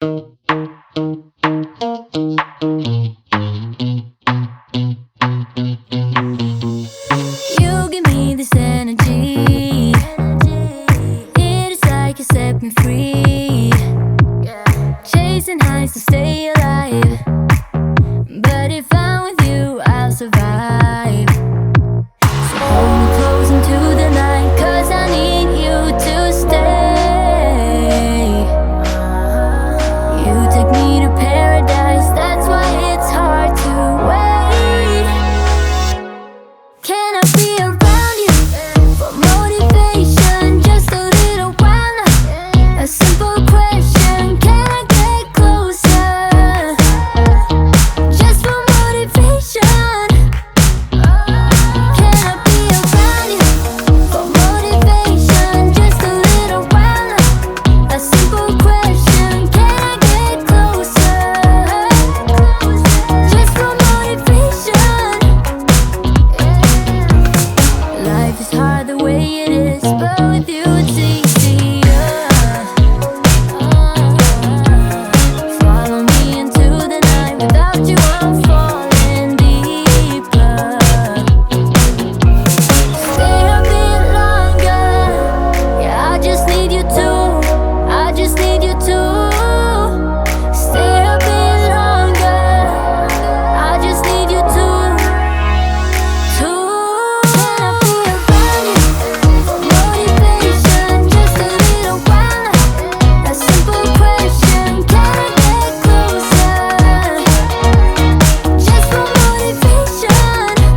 You give me this energy. It is like you set me free. Chasing highs to stay alive. But if I'm with you, I'll survive. So hold me close into the night, 'cause I need you to stay. You take me to paradise, that's why it's hard to wait. Can I be around you for motivation? Just a little while now. A simple question, can I get closer? Just for motivation. Can I be around you for motivation? Just a little while now. A simple question, can I get closer? Just for motivation. Life is hard the way it is, but with you it's easier. Follow me into the night, without you I'm falling deeper. Stay a bit longer, yeah, I just need you to. I just need you to. Stay a bit longer, I just need you to. Can I be around you for motivation? Just a little while now. A simple question, can I get closer? Just for motivation.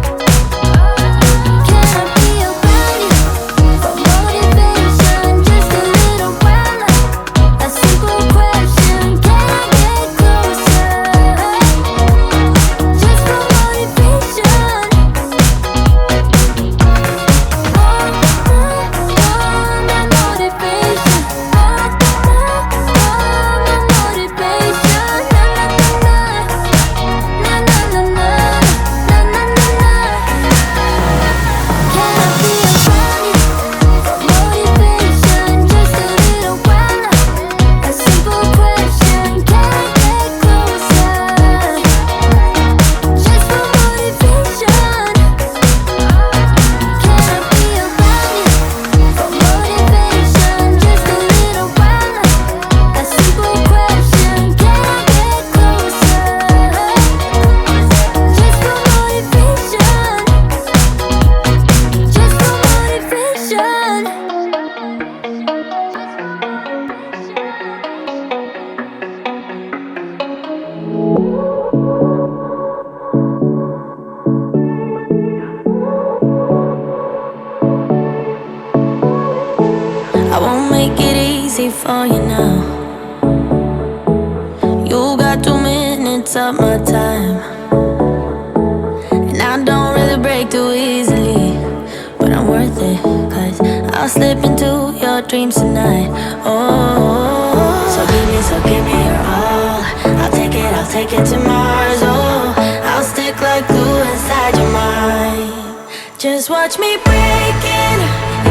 Can I be around you for motivation? Just a little while now. A simple question, can I get closer? Just for motivation. I won't make it easy for you now. You got 2 minutes of my time, and I don't really break too easily, but I'm worth it, 'cause I'll slip into your dreams tonight. Oh, so give me your all. I'll take it to Mars. Oh, I'll stick like glue inside your mind. Just watch me breaking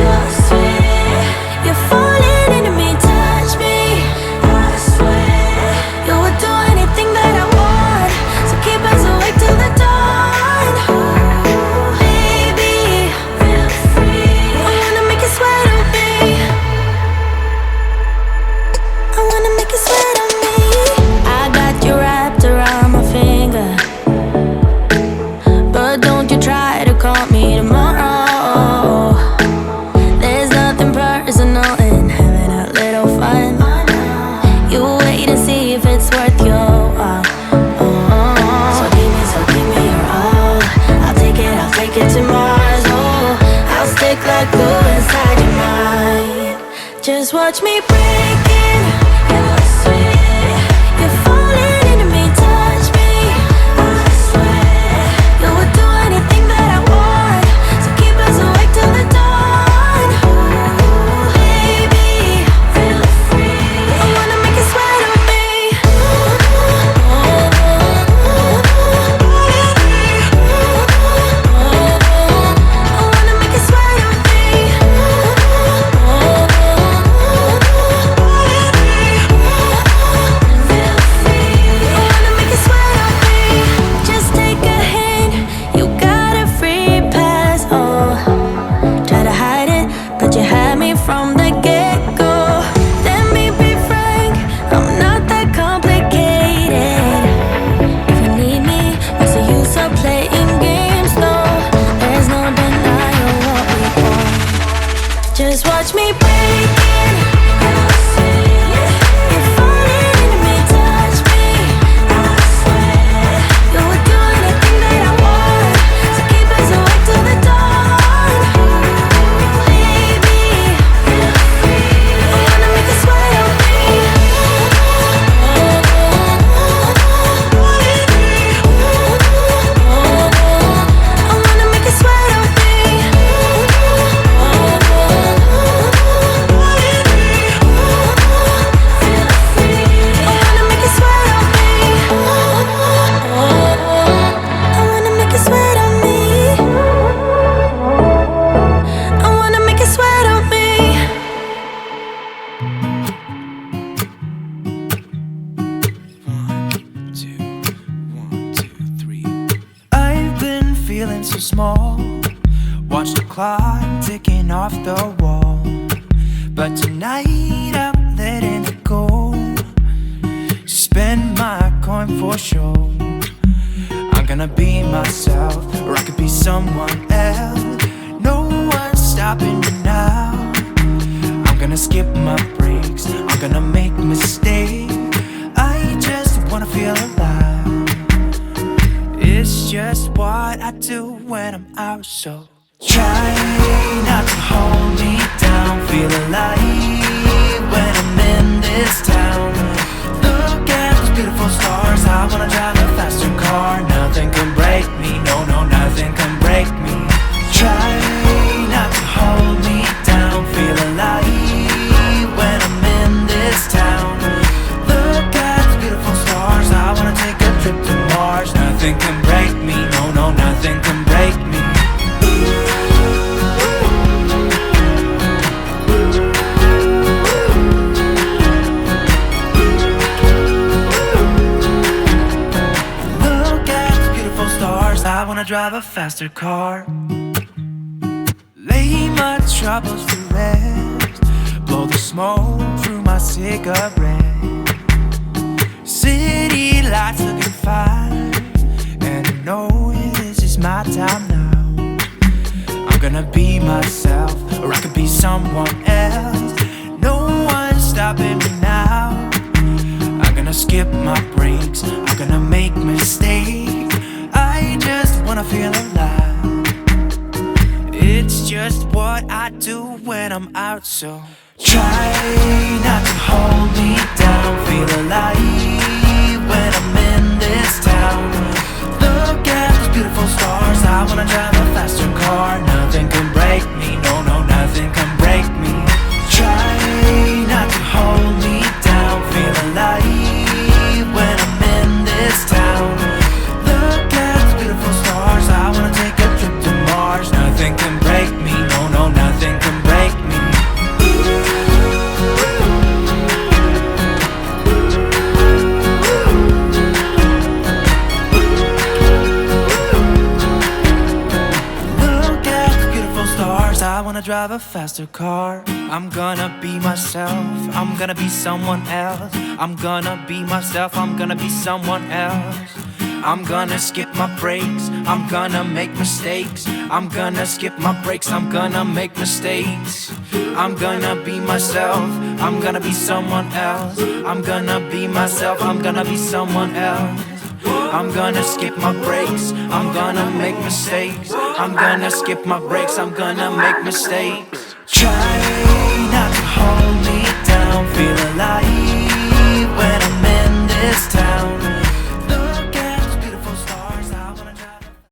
your sweat. You're falling into me, touch me. I swear you would do anything that I want, so keep us awake till the dawn. Baby, feel free. I wanna make you sweat on me. I wanna make you sweat on me. I got you wrapped around my finger, but don't you try to call me tomorrow. There's nothing personal in having a little fun. You wait and see if it's worth your while. So give me your all. I'll take it to Mars. Oh, I'll stick like glue inside your mind. Just watch me breaking your sweat. You're falling into me, touch me. I swear you would do anything that I want, so keep us awake till the dawn. Baby, feel free. I wanna make you sweat on me. I wanna make you sweat on me. so small. Watch the clock ticking off the wall. But tonight I'm letting it go. Spend my coin for sure. I'm gonna be myself, or I could be someone else. No one's stopping me now. I'm gonna skip my breaks, I'm gonna make mistakes. I just wanna feel alive. It's just what I do when I'm out, so try not to hold me down. Feel alive when I'm in this town. Look at those beautiful stars. I wanna drive a faster car. Nothing can break me, no, no, nothing can break me. Try not to hold me down. Feel alive when I'm in this town. Look at those beautiful stars. I wanna take a trip to Mars. Nothing can break me, no, no, nothing can break me. I wanna drive a faster car. Lay my troubles to rest. Blow the smoke through my cigarette. City lights looking fine, and I know this is my time now. I'm gonna be myself, or I could be someone else. No one's stopping me now. I'm gonna skip my breaks, I'm gonna make mistakes. I just wanna feel alive. It's just what I do when I'm out, so try not to hold me down. Feel alive when I'm in this town. Look at those beautiful stars. I wanna drive a faster car. Nothing can break me, no, no, nothing can break me. Try not to hold me down. Feel alive when I'm in this town. I wanna take a trip to Mars. Nothing can break me, no, no, nothing can break me. Look at the beautiful stars. I wanna drive a faster car. I'm gonna be myself, I'm gonna be someone else. I'm gonna be myself, I'm gonna be someone else. I'm gonna skip my breaks, I'm gonna make mistakes. I'm gonna skip my breaks, I'm gonna make mistakes. I'm gonna be myself, I'm gonna be someone else. I'm gonna be myself, I'm gonna be someone else. I'm gonna skip my breaks, I'm gonna make mistakes. I'm gonna skip my breaks, I'm gonna make mistakes. Try